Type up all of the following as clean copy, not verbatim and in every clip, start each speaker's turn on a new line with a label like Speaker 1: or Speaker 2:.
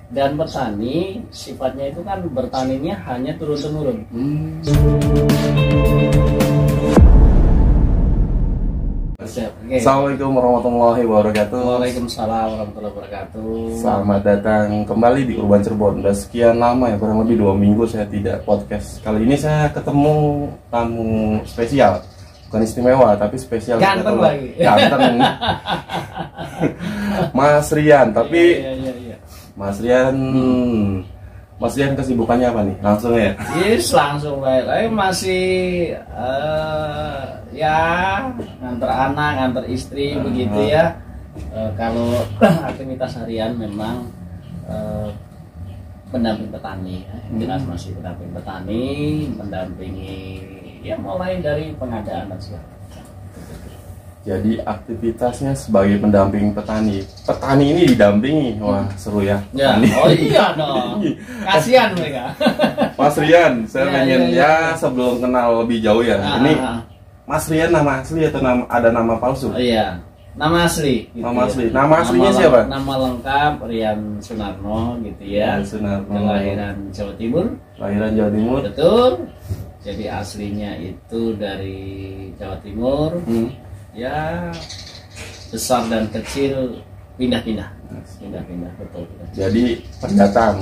Speaker 1: Dan petani sifatnya itu kan bertaninya hanya turun-temurun.
Speaker 2: Okay. Assalamualaikum warahmatullahi wabarakatuh.
Speaker 1: Waalaikumsalam warahmatullahi wabarakatuh.
Speaker 2: Selamat datang kembali di Urban Cirebon. Sudah sekian lama ya, kurang lebih 2 minggu saya tidak podcast. Kali ini saya ketemu tamu spesial. Bukan istimewa, tapi spesial.
Speaker 1: Ganteng lagi.
Speaker 2: Ganteng. Mas Rian, tapi
Speaker 1: Iya.
Speaker 2: Mas Rian kesibukannya apa nih? Langsung ya?
Speaker 1: Yes, langsung baik. Masih ya nganter anak, nganter istri begitu ya. Kalau aktivitas harian memang pendamping petani ya. Jelas masih pendamping petani, mendampingi ya mulai dari pengadaan dan segala macam.
Speaker 2: Jadi aktivitasnya sebagai pendamping petani. Petani ini didampingi, wah seru ya.
Speaker 1: Ya, oh iya dong. Kasihan mereka.
Speaker 2: Mas Rian, saya pengen
Speaker 1: ya.
Speaker 2: Sebelum kenal lebih jauh ya. Ini Mas Rian nama asli atau ada nama palsu?
Speaker 1: Oh iya, nama asli. Gitu
Speaker 2: nama asli.
Speaker 1: Ya.
Speaker 2: Nama aslinya siapa?
Speaker 1: Nama lengkap Rian Sunarno gitu ya.
Speaker 2: Rian Sunarno.
Speaker 1: Kelahiran Jawa Timur.
Speaker 2: Kelahiran Jawa Timur.
Speaker 1: Betul. Jadi aslinya itu dari Jawa Timur. Ya besar dan kecil pindah-pindah betul.
Speaker 2: Jadi pendatang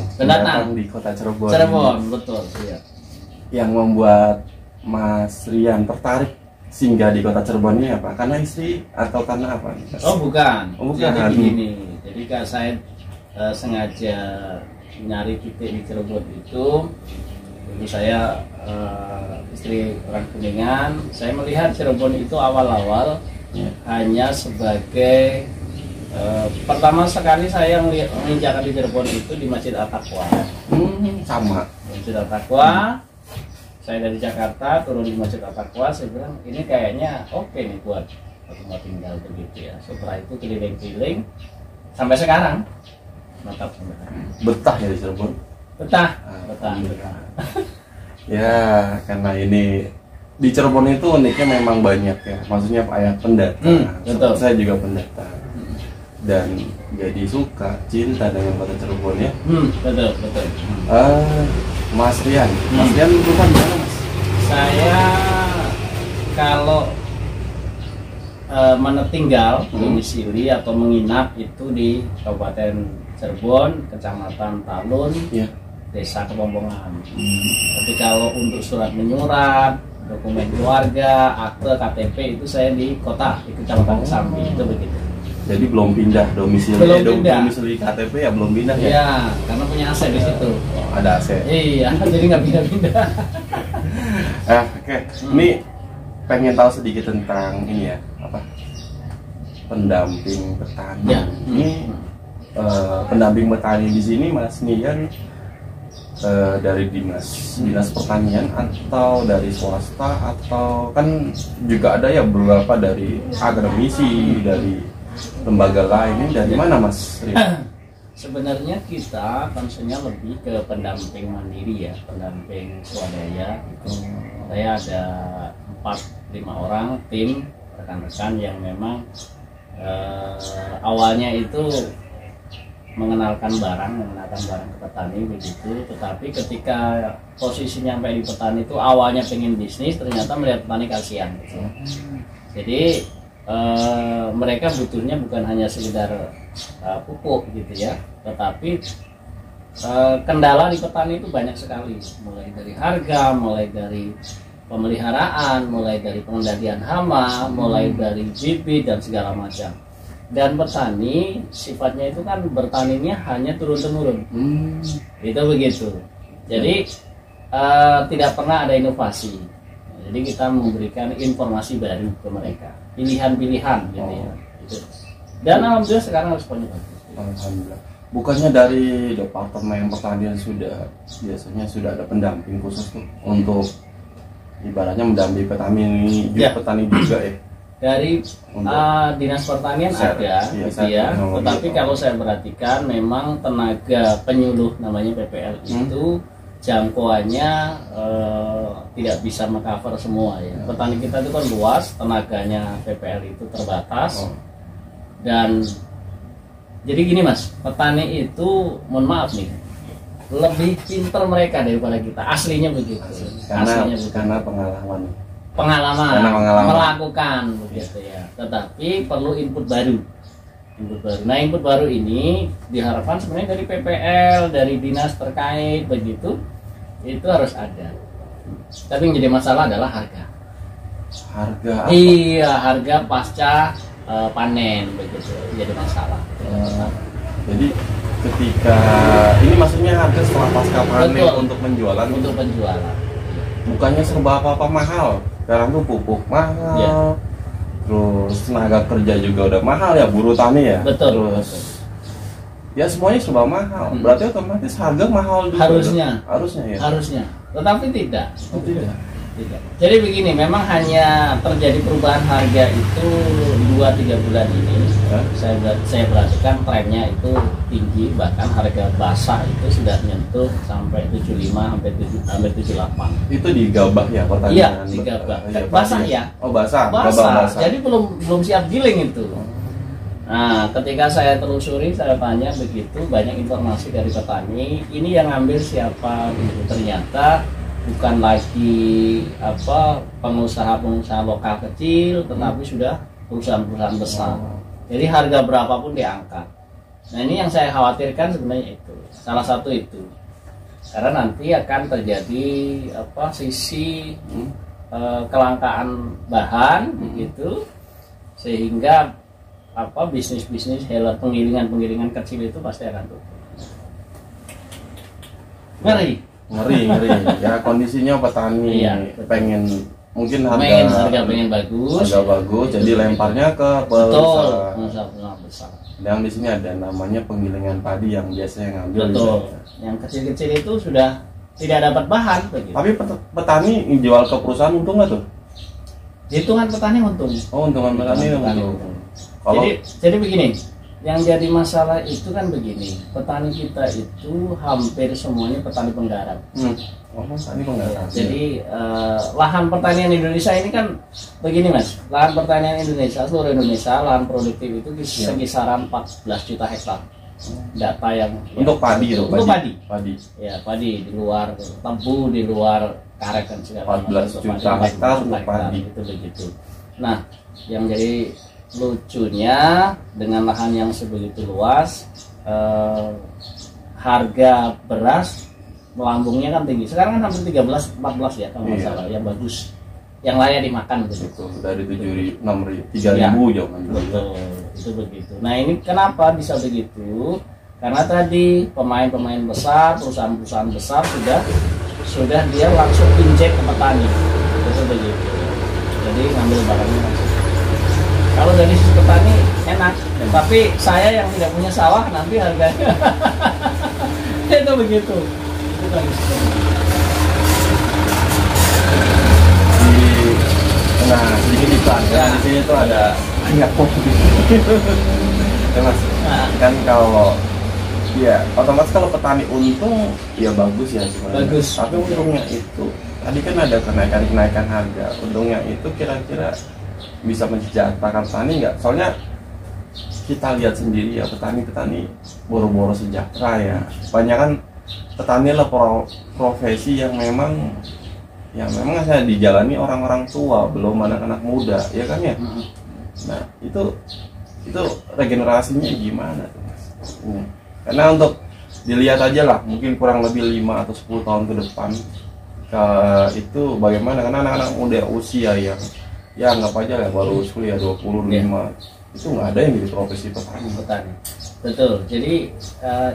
Speaker 2: di kota Cirebon.
Speaker 1: Betul ya.
Speaker 2: Yang membuat Mas Rian tertarik singgah di kota Cirebon ini apa? Karena istri atau karena apa?
Speaker 1: Oh bukan. Jadi begini. Jadi kalau saya sengaja nyari titik di Cirebon itu saya istri orang Kuningan. Saya melihat Cirebon itu awal-awal hanya sebagai pertama sekali saya menginjakan di Cirebon itu di Masjid At-Taqwa.
Speaker 2: Sama.
Speaker 1: Masjid At-Taqwa. Saya dari Jakarta turun di Masjid At-Taqwa. Saya bilang ini kayaknya oke nih buat tempat tinggal begitu ya. Setelah itu keliling-keliling sampai sekarang. Mantap.
Speaker 2: Betah ya di Cirebon.
Speaker 1: Betah.
Speaker 2: Ya, karena ini di Cirebon itu uniknya memang banyak ya. Maksudnya pendatang.
Speaker 1: Betul.
Speaker 2: Saya juga pendatang. Dan jadi suka cinta dengan kota Cirebon ya.
Speaker 1: Betul.
Speaker 2: Mas Rian bukan mana Mas?
Speaker 1: Saya kalau menetinggal domisili atau menginap itu di Kabupaten Cirebon, Kecamatan Talun.
Speaker 2: Ya.
Speaker 1: Desa Kepompongan. Tapi kalau untuk surat menyurat, dokumen keluarga, akte, KTP itu saya di kota, di Kecamatan Kesambi, itu begitu.
Speaker 2: Jadi belum pindah domisili. Domisili KTP ya belum pindah ya?
Speaker 1: Iya, karena punya aset di situ.
Speaker 2: Ada aset.
Speaker 1: Iya, jadi nggak pindah-pindah.
Speaker 2: Oke. Ini pengen tahu sedikit tentang ini ya, apa? Pendamping petani.
Speaker 1: Ya.
Speaker 2: Ini pendamping petani di sini Mas Rian dari dinas pertanian atau dari swasta atau kan juga ada ya beberapa dari akademisi dari lembaga lain. Dari mana Mas Rian?
Speaker 1: Sebenarnya kita concernnya lebih ke pendamping mandiri ya, pendamping swadaya gitu. Saya ada 4-5 orang tim rekan-rekan yang memang awalnya itu mengenalkan barang ke petani begitu, tetapi ketika posisinya sampai di petani itu awalnya pengen bisnis, ternyata melihat petani kasihan gitu. Jadi mereka butuhnya bukan hanya sekedar pupuk gitu ya, tetapi kendala di petani itu banyak sekali, mulai dari harga, mulai dari pemeliharaan, mulai dari pengendalian hama, mulai dari bibit dan segala macam. Dan petani sifatnya itu kan bertaninya hanya turun-temurun. Itu begitu. Jadi tidak pernah ada inovasi. Jadi kita memberikan informasi baru ke mereka, pilihan-pilihan gitu ya. Gitu. Dan alhamdulillah sekarang responnya bagus.
Speaker 2: Alhamdulillah. Bukannya dari Departemen Pertanian biasanya sudah ada pendamping khusus tuh untuk ibaratnya mendampingi petani juga ya.
Speaker 1: Dari dinas pertanian ada gitu ya, tetapi kalau saya perhatikan memang tenaga penyuluh namanya PPL itu jangkauannya tidak bisa mengcover semua ya. Petani kita itu kan luas, tenaganya PPL itu terbatas dan Jadi gini Mas, petani itu mohon maaf nih, lebih pinter mereka daripada kita. Aslinya begitu.
Speaker 2: Karena pengalaman
Speaker 1: melakukan begitu ya. Tetapi perlu input baru. Nah, input baru ini diharapkan sebenarnya dari PPL, dari dinas terkait begitu, itu harus ada. Tapi yang jadi masalah adalah harga.
Speaker 2: Harga apa?
Speaker 1: Iya, harga pasca panen begitu jadi masalah.
Speaker 2: Jadi ketika ini maksudnya harga setelah pasca panen untuk penjualan.
Speaker 1: Untuk penjualan.
Speaker 2: Bukannya serba apa-apa mahal. Sekarang tuh pupuk mahal. Ya. Terus tenaga kerja juga udah mahal ya, buruh tani ya.
Speaker 1: Betul.
Speaker 2: Terus ya semuanya serba mahal. Berarti otomatis harga mahal juga. Harusnya ya.
Speaker 1: Harusnya. Tetapi tidak.
Speaker 2: Tidak.
Speaker 1: Jadi begini, memang hanya terjadi perubahan harga itu 2-3 bulan ini. Saya perhatikan trennya itu tinggi, bahkan harga basah itu sudah nyentuh sampai 75 sampai 78.
Speaker 2: Itu di Gabah ya pertanian?
Speaker 1: Iya, di Gabah. Basah ya?
Speaker 2: Oh, basah.
Speaker 1: Basah. Jadi belum siap giling itu. Nah, ketika saya telusuri, saya tanya begitu, banyak informasi dari petani, ini yang ngambil siapa gitu. Ternyata bukan lagi pengusaha-pengusaha lokal kecil, tetapi sudah perusahaan-perusahaan besar. Jadi harga berapapun diangkat. Nah, ini yang saya khawatirkan sebenarnya itu. Salah satu itu. Karena nanti akan terjadi sisi kelangkaan bahan begitu, sehingga bisnis-bisnis penggilingan kecil itu pasti akan tutup. Ngeri
Speaker 2: ya, kondisinya petani pengen mungkin
Speaker 1: harga pengen bagus,
Speaker 2: jadi lemparnya ke pengusaha
Speaker 1: besar.
Speaker 2: Yang di sini ada namanya penggilingan padi yang biasanya ngambil.
Speaker 1: Betul. Yang kecil-kecil itu sudah tidak dapat bahan begitu.
Speaker 2: Tapi petani jual ke perusahaan untung nggak tuh?
Speaker 1: Hitungan petani untung.
Speaker 2: Oh, untungan petani untung.
Speaker 1: Jadi begini, yang jadi masalah itu kan begini, petani kita itu hampir semuanya petani penggarap.
Speaker 2: Petani penggarap.
Speaker 1: Jadi lahan pertanian Indonesia ini kan begini Mas, lahan pertanian Indonesia, seluruh Indonesia, lahan produktif itu kisaran 14 juta hektar. Data yang
Speaker 2: untuk padi itu.
Speaker 1: Untuk padi.
Speaker 2: Ya,
Speaker 1: padi di luar tebu, di luar karet dan segala
Speaker 2: 14 juta hektar untuk padi
Speaker 1: itu begitu. Nah, yang jadi lucunya dengan lahan yang sebegitu luas, harga beras melambungnya kan tinggi. Sekarang kan hampir 13-14 ya kalau nggak salah, yang bagus, yang layak dimakan begitu.
Speaker 2: Dari 3.000 jauh.
Speaker 1: Betul, itu begitu. Nah, ini kenapa bisa begitu? Karena tadi pemain-pemain besar, perusahaan-perusahaan besar sudah dia langsung injek ke petani, itu begitu. Jadi ngambil barangnya langsung. Kalau dari sisi petani enak, tapi saya yang tidak punya sawah nanti harganya itu begitu. Itu kan.
Speaker 2: Sedikit iklan. Di sini tuh ada banyak kopi. Ya Mas, kan kalau otomatis kalau petani untung ya bagus ya sebenarnya.
Speaker 1: Bagus.
Speaker 2: Tapi untungnya itu tadi kan ada kenaikan harga. Untungnya itu kira-kira bisa mensejahterakan petani nggak? Soalnya kita lihat sendiri ya, petani boro-boro sejahtera ya. Banyak kan petani adalah profesi yang memang saya dijalani orang-orang tua, belum anak-anak muda, ya kan ya. Nah itu regenerasinya gimana tuh Mas? Karena untuk dilihat aja lah, mungkin kurang lebih 5 atau 10 tahun ke depan itu bagaimana, karena anak-anak muda usia yang ya anggap aja lah baru kuliah 25 itu nggak ada yang jadi profesi petani.
Speaker 1: Betul. Jadi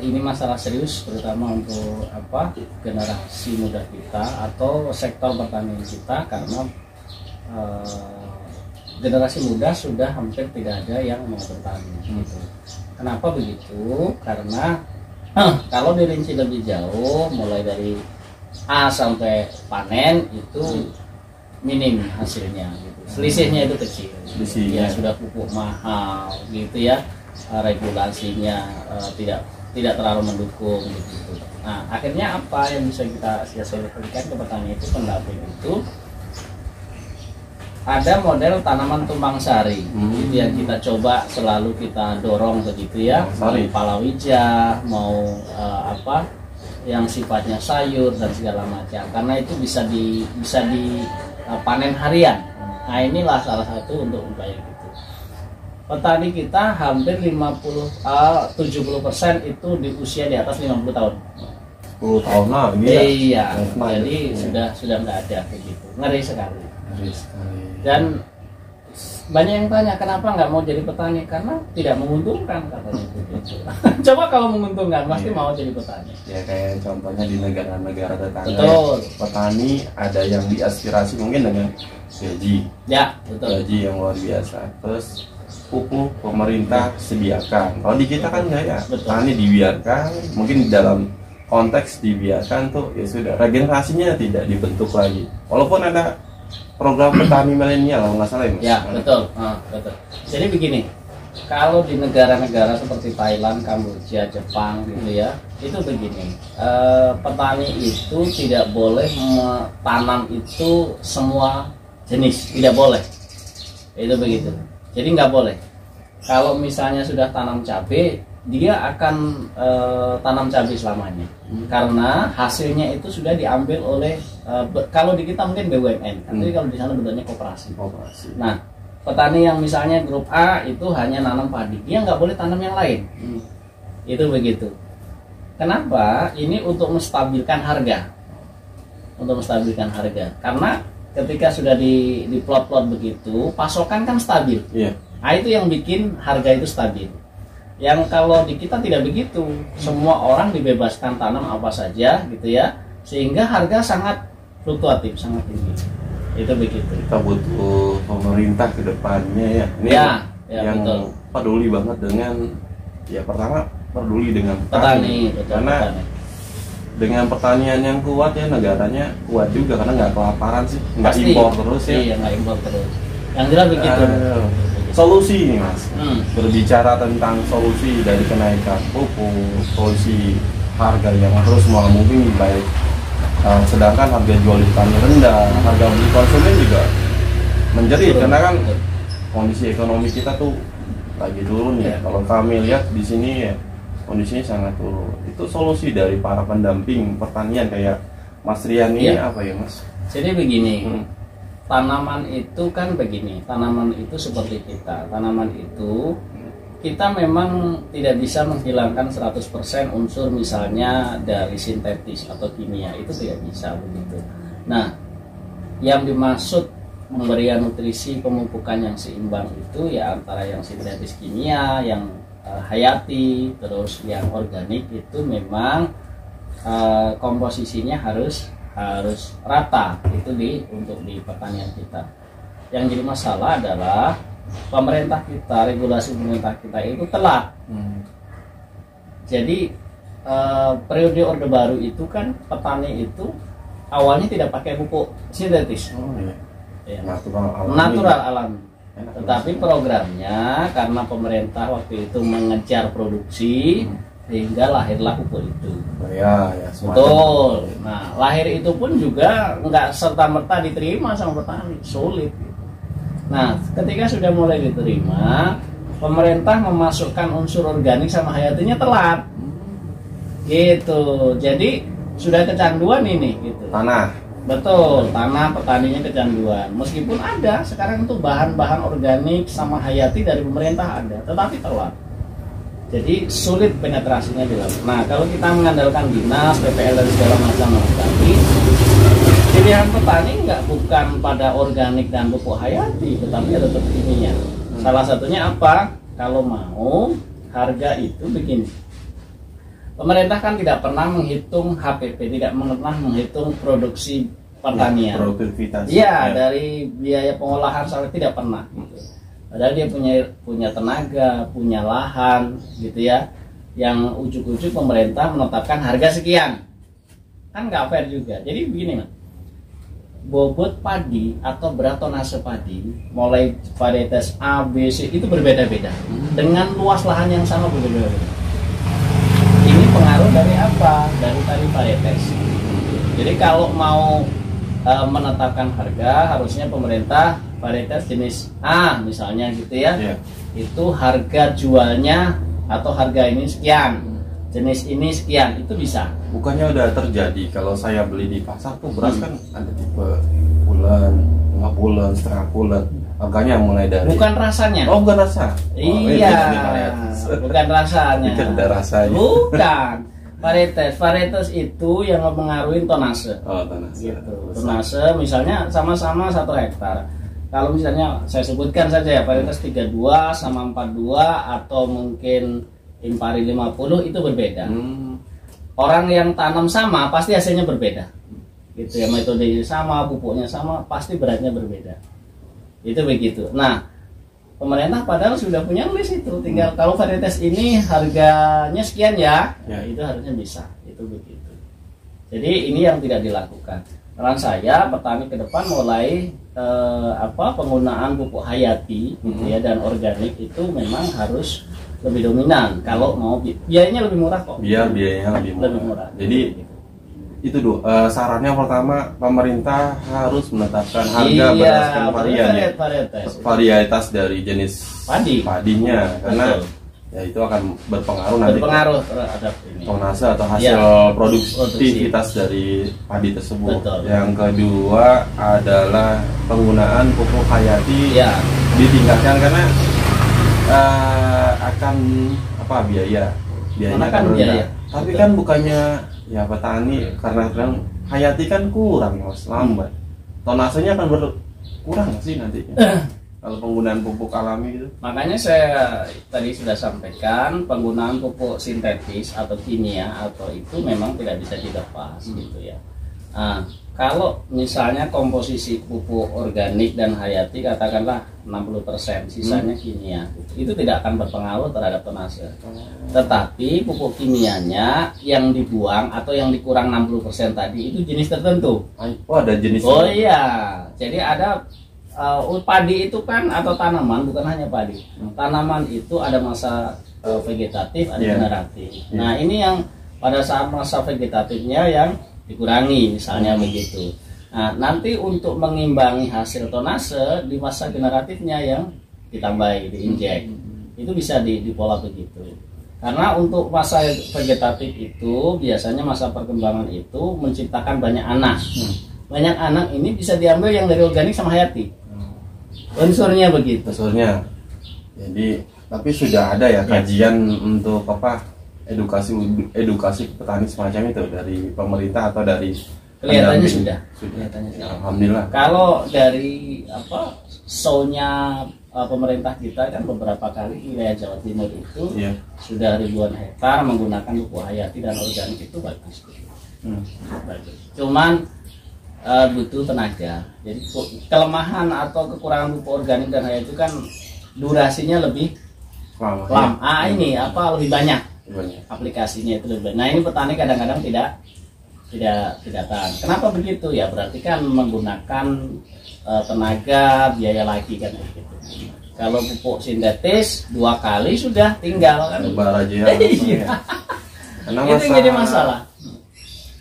Speaker 1: ini masalah serius terutama untuk generasi muda kita atau sektor pertanian kita, karena generasi muda sudah hampir tidak ada yang mau bertani. Gitu. Kenapa begitu? Karena kalau dirinci lebih jauh, mulai dari A sampai panen itu minim hasilnya. Gitu. Selisihnya itu kecil. Ya sudah pupuk mahal, gitu ya. Regulasinya tidak terlalu mendukung gitu. Nah, akhirnya apa yang bisa kita berikan ke petani itu, pendamping itu ada model tanaman tumpang sari. Itu yang kita coba, selalu kita dorong begitu ya. Mau palawija, mau yang sifatnya sayur dan segala macam. Karena itu bisa panen harian. Nah, inilah salah satu untuk upaya gitu. Petani kita hampir 70% itu di usia di atas 50 tahun.
Speaker 2: 10 tahun lah ini ya.
Speaker 1: Iya, jadi sudah nggak ada begitu. Ngeri sekali. Dan banyak yang tanya kenapa nggak mau jadi petani, karena tidak menguntungkan katanya begitu. Coba kalau menguntungkan pasti mau jadi petani.
Speaker 2: Ya kayak contohnya di negara-negara tetangga.
Speaker 1: Betul.
Speaker 2: Petani ada yang diaspirasi mungkin dengan gaji.
Speaker 1: Ya, betul.
Speaker 2: Gaji yang luar biasa. Terus pupuk pemerintah sediakan. Kalau di kita kan nggak ya. Petani dibiarkan, mungkin dalam konteks dibiarkan tuh ya sudah, regenerasinya tidak dibentuk lagi. Walaupun ada program petani milenial, kalau nggak salah ya Mas?
Speaker 1: Ya, betul. Betul. Jadi begini, kalau di negara-negara seperti Thailand, Kamboja, Jepang gitu ya, itu begini, petani itu tidak boleh tanam itu semua jenis, tidak boleh. Itu begitu. Jadi nggak boleh. Kalau misalnya sudah tanam cabai, dia akan tanam cabai selamanya, karena hasilnya itu sudah diambil oleh kalau di kita mungkin BUMN, tapi kalau di sana bentuknya koperasi. Nah, petani yang misalnya grup A itu hanya nanam padi, dia nggak boleh tanam yang lain. Itu begitu. Kenapa? Ini untuk menstabilkan harga, karena ketika sudah di plot-plot begitu, pasokan kan stabil. Nah, itu yang bikin harga itu stabil. Yang kalau di kita tidak begitu, semua orang dibebaskan tanam apa saja gitu ya, sehingga harga sangat fluktuatif, sangat tinggi. Itu begitu.
Speaker 2: Kita butuh pemerintah ke depannya ya. Ini yang betul. Peduli banget dengan, ya pertama peduli dengan petani. Karena dengan pertanian yang kuat ya, negaranya kuat juga, karena nggak kelaparan sih, nggak impor terus ya.
Speaker 1: Iya, nggak impor terus. Yang jelas begitu.
Speaker 2: Solusi nih Mas, berbicara tentang solusi dari kenaikan pupuk, solusi harga yang terus malah moving baik, sedangkan harga jual di petani rendah, harga beli konsumen juga menjerit karena kan kondisi ekonomi kita tuh lagi turun ya. Kalau kami lihat di sini ya, kondisinya sangat turun. Itu solusi dari para pendamping pertanian kayak Mas Rian ini apa ya Mas?
Speaker 1: Jadi begini. Tanaman itu kan begini, tanaman itu seperti kita. Tanaman itu kita memang tidak bisa menghilangkan 100% unsur misalnya dari sintetis atau kimia, itu tidak bisa begitu. Nah, yang dimaksud pemberian nutrisi pemupukan yang seimbang itu ya antara yang sintetis kimia, yang hayati, terus yang organik itu memang komposisinya harus rata itu untuk di pertanian kita. Yang jadi masalah adalah pemerintah kita, regulasi pemerintah kita itu telat. Jadi periode Orde Baru itu kan petani itu awalnya tidak pakai pupuk sintetis, natural alami. Tetapi programnya karena pemerintah waktu itu mengejar produksi, sehingga lahirlah pupuk itu. Betul. Nah, lahir itu pun juga nggak serta-merta diterima sama petani, sulit. Nah, ketika sudah mulai diterima, pemerintah memasukkan unsur organik sama hayatinya telat. Gitu. Jadi sudah kecanduan ini gitu.
Speaker 2: Tanah.
Speaker 1: Betul, tanah petaninya kecanduan. Meskipun ada sekarang tuh bahan-bahan organik sama hayati dari pemerintah ada, tetapi telat. Jadi sulit penetrasinya di laut. Nah, kalau kita mengandalkan dinas, PPL dan segala macam tadi, pilihan petani bukan pada organik dan pupuk hayati, tetapi ada tetap kimia. Salah satunya apa? Kalau mau harga itu begini. Pemerintah kan tidak pernah menghitung HPP, tidak pernah menghitung produksi pertanian.
Speaker 2: Produktivitas.
Speaker 1: Iya, dari biaya pengolahan sampai tidak pernah. Gitu. Padahal dia punya tenaga, punya lahan, gitu ya. Yang ujuk-ujuk pemerintah menetapkan harga sekian, kan nggak fair juga. Jadi begini Mas, bobot padi atau berat tonase padi, mulai varietas A, B, C itu berbeda-beda, dengan luas lahan yang sama berbeda-beda. Ini pengaruh dari apa? Dari tadi varietas. Jadi kalau mau menetapkan harga, harusnya pemerintah varietas jenis A misalnya gitu ya, itu harga jualnya atau harga ini sekian, jenis ini sekian, itu bisa.
Speaker 2: Bukannya udah terjadi kalau saya beli di pasar tuh beras kan ada tipe bulan, 5 bulan, setengah bulan, harganya mulai dari.
Speaker 1: Bukan rasanya.
Speaker 2: Oh, bukan rasa.
Speaker 1: Iya. Bukan rasanya.
Speaker 2: Bukan ada rasanya.
Speaker 1: Bukan. Varietas itu yang mempengaruhi tonase.
Speaker 2: Oh, tonase.
Speaker 1: Gitu. Tonase misalnya sama-sama 1 hektar. Kalau misalnya saya sebutkan saja ya, varietas 32 sama 42 atau mungkin Impari 50 itu berbeda. Orang yang tanam sama pasti hasilnya berbeda. Gitu ya, metodenya sama, pupuknya sama, pasti beratnya berbeda. Itu begitu. Nah, pemerintah padahal sudah punya list itu, tinggal kalau varietas ini harganya sekian ya, itu harusnya bisa. Itu begitu. Jadi ini yang tidak dilakukan. Saran saya petani ke depan mulai penggunaan pupuk hayati gitu ya, dan organik itu memang harus lebih dominan kalau mau. Biayanya lebih murah kok.
Speaker 2: Biayanya lebih murah. Jadi itu sarannya pertama, pemerintah harus menetapkan harga berdasarkan varietas dari jenis padinya. Karena ya itu akan berpengaruh nanti
Speaker 1: terhadap ini
Speaker 2: tonase atau hasil produktivitas dari padi tersebut. Yang kedua adalah penggunaan pupuk hayati ditingkatkan karena akan biayanya kan rendah. Tapi kan bukannya ya petani karena hayati kan kurang mas, lambat. Tonasenya akan berkurang sih nantinya kalau penggunaan pupuk alami gitu.
Speaker 1: Makanya saya tadi sudah sampaikan penggunaan pupuk sintetis atau kimia atau itu memang tidak bisa dilepas gitu ya. Nah, kalau misalnya komposisi pupuk organik dan hayati katakanlah 60%, sisanya kimia, itu tidak akan berpengaruh terhadap tonase. Tetapi pupuk kimianya yang dibuang atau yang dikurang 60% tadi itu jenis tertentu.
Speaker 2: Oh, ada jenis.
Speaker 1: Oh iya, jadi ada padi itu kan atau tanaman, bukan hanya padi. Tanaman itu ada masa vegetatif, ada generatif. Nah, ini yang pada saat masa vegetatifnya yang dikurangi misalnya begitu. Nah, nanti untuk mengimbangi hasil tonase di masa generatifnya yang ditambahi, diinjek. Itu bisa di pola begitu. Karena untuk masa vegetatif itu biasanya masa perkembangan itu menciptakan banyak anak. Banyak anak ini bisa diambil yang dari organik sama hayati. Unsurnya begitu.
Speaker 2: Unsurnya. Jadi tapi sudah ada ya kajian untuk edukasi petani semacam itu dari pemerintah atau dari
Speaker 1: kelihatannya sudah. Kelihatannya
Speaker 2: ya, alhamdulillah.
Speaker 1: Kalau dari show-nya pemerintah kita kan beberapa kali wilayah Jawa Timur itu sudah ribuan hektar menggunakan pupuk hayati dan organik, itu bagus. Bagus. Cuman butuh tenaga. Jadi kelemahan atau kekurangan pupuk organik dan hayati itu kan durasinya lebih lama. Ini lebih banyak. Aplikasinya itu lebih banyak. Nah, ini petani kadang-kadang tidak tahan. Kenapa begitu ya? Berarti kan menggunakan tenaga, biaya lagi kan begitu. Kalau pupuk sintetis 2 kali sudah tinggal kan.
Speaker 2: Lebar aja ya.
Speaker 1: Itu yang jadi masalah.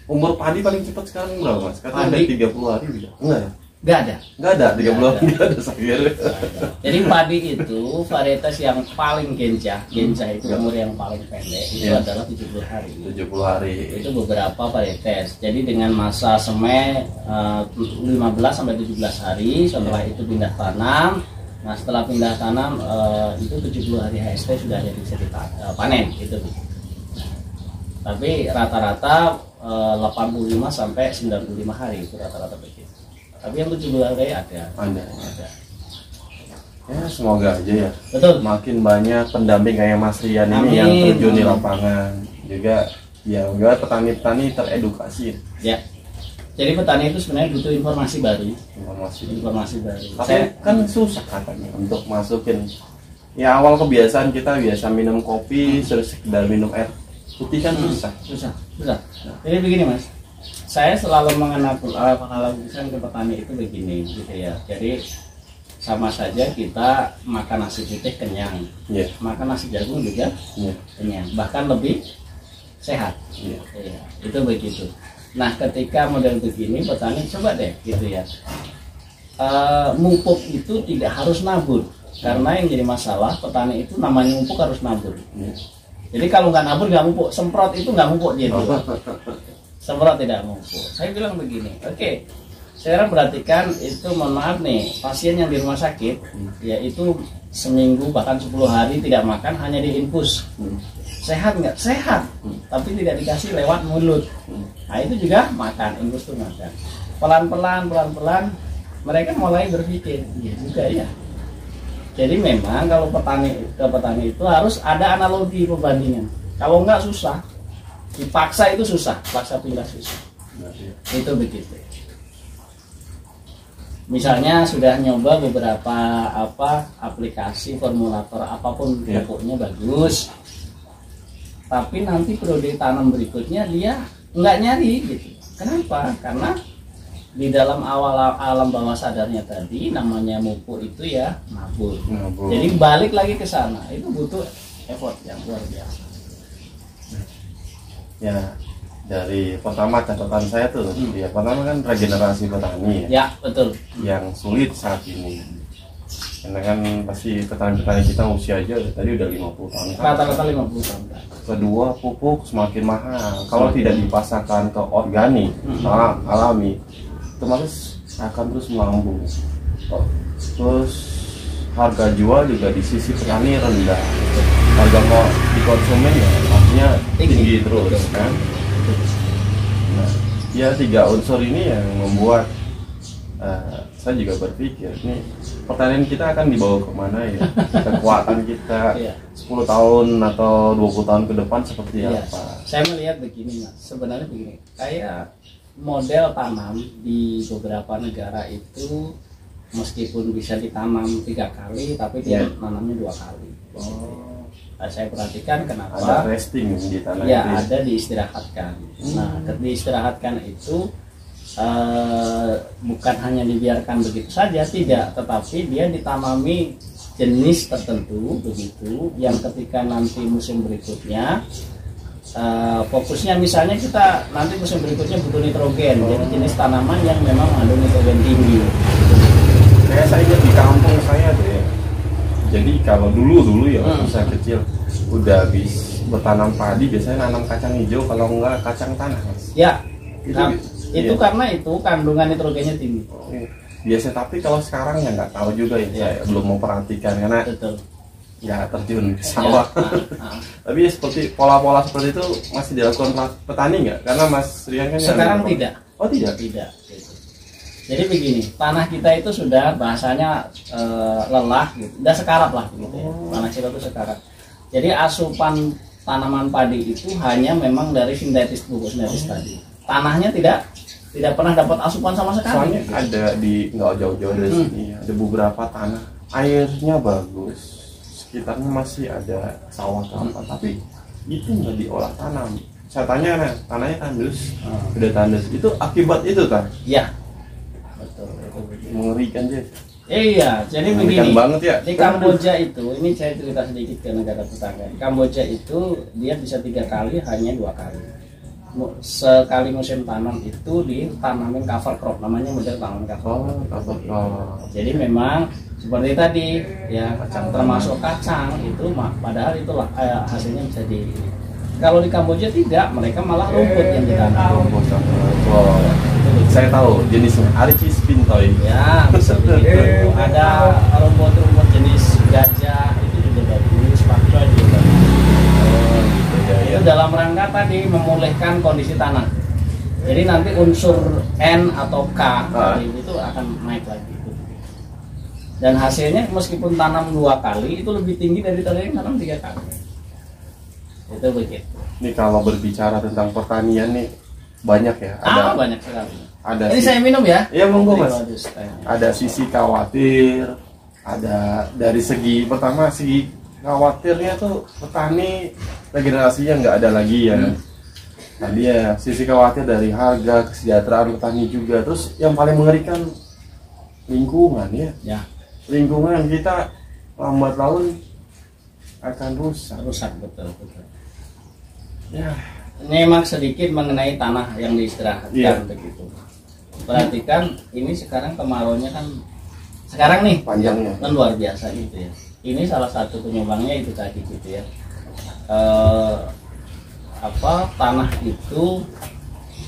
Speaker 2: Umur padi paling cepat sekarang berapa mas? Katanya ada 30 hari bisa? Enggak ya?
Speaker 1: Enggak ada 30
Speaker 2: hari enggak ada saya.
Speaker 1: Jadi padi itu varietas yang paling genjah itu umur yang paling pendek itu adalah 70 hari.
Speaker 2: 70 hari.
Speaker 1: Itu beberapa varietas. Jadi dengan masa semai 15 sampai 17 hari, setelah itu pindah tanam. Nah, setelah pindah tanam itu 70 hari HST sudah bisa dipanen gitu. Tapi rata-rata 85 sampai 95 hari itu rata-rata begitu. Tapi yang 70 hari ada.
Speaker 2: Ya, semoga aja ya.
Speaker 1: Betul.
Speaker 2: Makin banyak pendamping kayak Mas Rian ini yang terjun di lapangan. Juga petani-petani teredukasi.
Speaker 1: Ya. Jadi petani itu sebenarnya butuh informasi baru. Informasi baru.
Speaker 2: Tapi kan susah katanya untuk masukin. Ya awal kebiasaan kita biasa minum kopi, terus sekedar minum air putih kan susah. Jadi begini mas, saya selalu menganalogikan ke petani itu begini gitu ya. Jadi sama saja kita makan nasi putih kenyang, makan nasi jagung juga kenyang, bahkan lebih sehat. Itu begitu.
Speaker 1: Nah, ketika model begini petani coba deh gitu ya. Mupuk itu tidak harus nabur, karena yang jadi masalah petani itu namanya mupuk harus nabur. Jadi kalau nggak nabur nggak mupuk, semprot itu nggak mupuk dia tuh. Semprot tidak mupuk. Saya bilang begini, oke, sekarang perhatikan itu, mohon maaf nih, pasien yang di rumah sakit, yaitu seminggu bahkan 10 hari tidak makan, hanya diinfus. Sehat nggak? Sehat, tapi tidak dikasih lewat mulut. Nah itu juga makan, infus itu makan. Pelan-pelan mereka mulai berpikir, iya juga ya. Jadi memang kalau petani itu harus ada analogi perbandingan. Kalau enggak susah, dipaksa itu susah, paksa pindah susah. Itu begitu. Misalnya sudah nyoba beberapa aplikasi formulator apapun, pokoknya bagus. Tapi nanti periode tanam berikutnya dia nggak nyari gitu. Kenapa? Karena di dalam alam bawah sadarnya tadi namanya mupuk itu ya nabur. Jadi balik lagi ke sana itu butuh effort yang luar biasa.
Speaker 2: Ya, dari pertama catatan saya tuh, ya pertama kan regenerasi petani ya.
Speaker 1: Ya, betul.
Speaker 2: Yang sulit saat ini. Karena kan pasti petani-petani kita usia aja tadi udah 50 tahun.
Speaker 1: Rata-rata 50 tahun.
Speaker 2: Kedua, pupuk semakin mahal. Kalau tidak dipasarkan ke organik, alami, otomatis akan terus melambung. Terus harga jual juga di sisi petani rendah. Harga di konsumen ya artinya tinggi terus kan. Nah, ya 3 unsur ini yang membuat saya juga berpikir nih pertanian kita akan dibawa kemana ya, kekuatan kita 10 tahun atau 20 tahun ke depan seperti apa.
Speaker 1: Saya melihat begini Mas, sebenarnya begini, kayak model tanam di beberapa negara itu meskipun bisa ditanam 3 kali tapi dia nanamnya 2 kali. Nah, saya perhatikan kenapa
Speaker 2: ada resting di tanah
Speaker 1: ya
Speaker 2: itu.
Speaker 1: Ada diistirahatkan. Nah, diistirahatkan itu bukan hanya dibiarkan begitu saja, tidak, tetapi dia ditanami jenis tertentu begitu yang ketika nanti musim berikutnya fokusnya misalnya kita nanti musim berikutnya butuh nitrogen, jadi jenis tanaman yang memang mengandung nitrogen tinggi.
Speaker 2: Kayak saya ingat di kampung saya tuh ya. Jadi kalau dulu ya waktu saya kecil udah habis bertanam padi biasanya nanam kacang hijau, kalau enggak kacang tanah Mas.
Speaker 1: Ya. Itu karena itu kandungan nitrogennya tinggi.
Speaker 2: Biasa, tapi kalau sekarang ya nggak tahu juga ya, saya belum memperhatikan karena nggak terjun ke sawah. Tapi ya seperti pola-pola seperti itu masih dilakukan petani nggak? Karena Mas Rian kan
Speaker 1: sekarang tidak.
Speaker 2: Oh tidak.
Speaker 1: Gitu. Jadi begini, tanah kita itu sudah bahasanya lelah, gitu. Udah sekarat lah, gitu ya. Tanah kita itu sekarat. Jadi asupan tanaman padi itu hanya memang dari sintetis, pupuk sintetis tadi. Tanahnya tidak pernah dapat asupan sama sekali.
Speaker 2: Soalnya ada di nggak jauh-jauh dari sini, ada beberapa tanah airnya bagus, sekitarnya masih ada sawah atau apa, tapi itu nggak diolah tanam. Saya tanya, tanahnya tandus, udah tandus, itu akibat itu kan?
Speaker 1: Iya, betul.
Speaker 2: Mengerikan sih.
Speaker 1: Iya, jadi begini.
Speaker 2: Banget ya.
Speaker 1: Di Kamboja itu, ini saya cerita sedikit ke negara tetangga. Di Kamboja itu dia bisa 3 kali, hanya 2 kali. Sekali musim tanam itu ditanamin cover crop, namanya model tanaman cover crop. Jadi memang seperti tadi ya, termasuk kacang itu padahal itulah hasilnya bisa di. Kalau di Kamboja tidak, mereka malah rumput yang ditanam.
Speaker 2: Saya tahu jenisnya Aricis pintoy.
Speaker 1: Ya, bisa begitu. Ada rumput-rumput jenis gajah itu juga bagus, pakcoy juga bagus. Itu dalam rangka tadi memulihkan kondisi tanah. Jadi nanti unsur N atau K itu akan naik lagi. Dan hasilnya meskipun tanam 2 kali itu lebih tinggi dari yang tanam 3 kali. Itu begitu.
Speaker 2: Ini kalau berbicara tentang pertanian nih banyak ya. Ada
Speaker 1: banyak sekali.
Speaker 2: Ini
Speaker 1: saya minum ya.
Speaker 2: Iya monggo Mas. Ada sisi khawatir, ada dari segi pertama segi khawatirnya tuh petani regenerasinya nggak ada lagi ya. Tadi ya sisi khawatir dari harga, kesejahteraan petani juga. Terus yang paling mengerikan lingkungan ya. Lingkungan kita lambat laun akan rusak.
Speaker 1: Betul.
Speaker 2: Ya
Speaker 1: nyemak sedikit mengenai tanah yang diistirahatkan begitu. Perhatikan ini sekarang kemaraunya kan sekarang nih
Speaker 2: panjangnya
Speaker 1: kan luar biasa gitu ya. Ini salah satu penyumbangnya itu tadi gitu ya. Tanah itu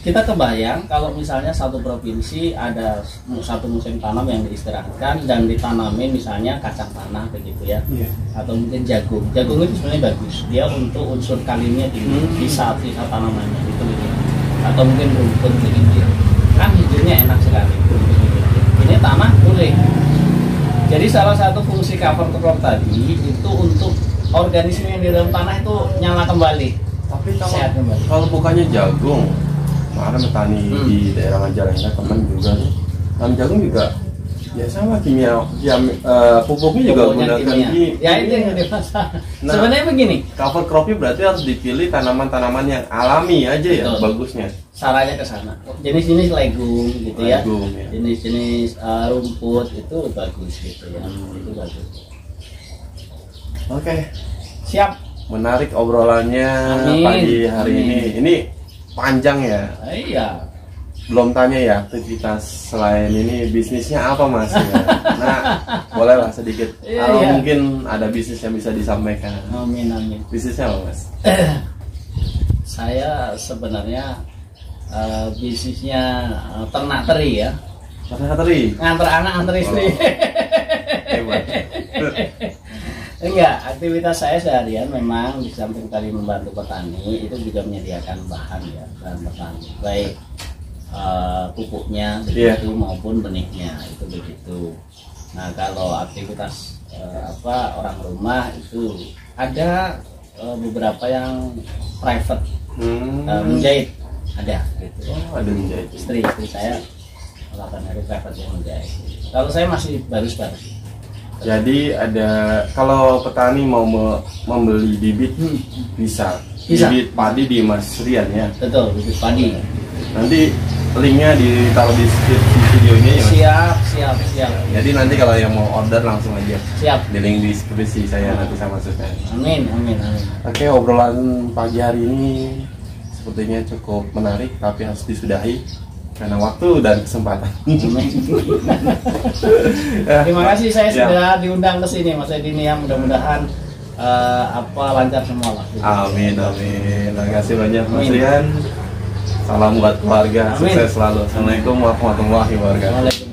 Speaker 1: kita kebayang kalau misalnya satu provinsi ada satu musim tanam yang diistirahatkan dan ditanamin misalnya kacang tanah begitu ya, atau mungkin jagung. Jagung itu sebenarnya bagus, dia untuk unsur kaliumnya tinggi di sisa tanamannya itu gitu. Atau mungkin rumput begitu ya, kan hidupnya enak sekali. Ini tanah boleh. Jadi salah satu fungsi cover crop tadi itu untuk organisme yang di dalam tanah itu nyala kembali.
Speaker 2: Tapi kalau bukannya jagung, kemarin petani di daerah Majalengka teman juga nih, tanam jagung juga ya sama kimia, pupuknya juga gunakan
Speaker 1: ya itu yang jadi masalah. Nah, sebenarnya begini,
Speaker 2: cover cropnya berarti harus dipilih tanaman-tanaman yang alami aja. Betul. Ya bagusnya
Speaker 1: sarannya ke sana, jenis-jenis legum gitu ya, jenis-jenis rumput itu bagus gitu ya, itu bagus.
Speaker 2: Oke.
Speaker 1: Siap.
Speaker 2: Menarik obrolannya. Amin. Pagi hari ini panjang ya.
Speaker 1: Iya.
Speaker 2: Belum tanya ya aktivitas selain ini bisnisnya apa Mas? Ya? Nah, bolehlah sedikit. Kalau mungkin ada bisnis yang bisa disampaikan.
Speaker 1: Amin.
Speaker 2: Bisnisnya apa Mas?
Speaker 1: Saya sebenarnya bisnisnya ternak teri ya.
Speaker 2: Ternak teri.
Speaker 1: Nganter anak, antar istri.
Speaker 2: Hebat.
Speaker 1: Enggak, aktivitas saya seharian memang di samping tadi membantu petani itu juga menyediakan bahan ya, bahan petani, baik pupuknya begitu maupun benihnya itu begitu. Nah kalau aktivitas orang rumah itu ada beberapa yang private, menjahit ada gitu.
Speaker 2: Ada menjahit.
Speaker 1: Istri saya melakukan dari private yang menjahit. Kalau saya masih barus-barus.
Speaker 2: Jadi ada, kalau petani mau membeli bibit bisa. Bibit padi di Mas Rian ya.
Speaker 1: Betul, bibit padi.
Speaker 2: Nanti linknya ditaruh di deskripsi videonya ya.
Speaker 1: Siap.
Speaker 2: Jadi nanti kalau yang mau order langsung aja.
Speaker 1: Siap.
Speaker 2: Di link di deskripsi saya nanti saya masukkan.
Speaker 1: Amin.
Speaker 2: Oke, obrolan pagi hari ini sepertinya cukup menarik tapi harus disudahi karena waktu dan kesempatan.
Speaker 1: Terima kasih saya sudah diundang ke sini Mas Edi ya, mudah-mudahan lancar semua lah.
Speaker 2: Amin. Terima kasih banyak Mas Rian. Salam buat keluarga, sukses selalu. Assalamualaikum warahmatullahi wabarakatuh.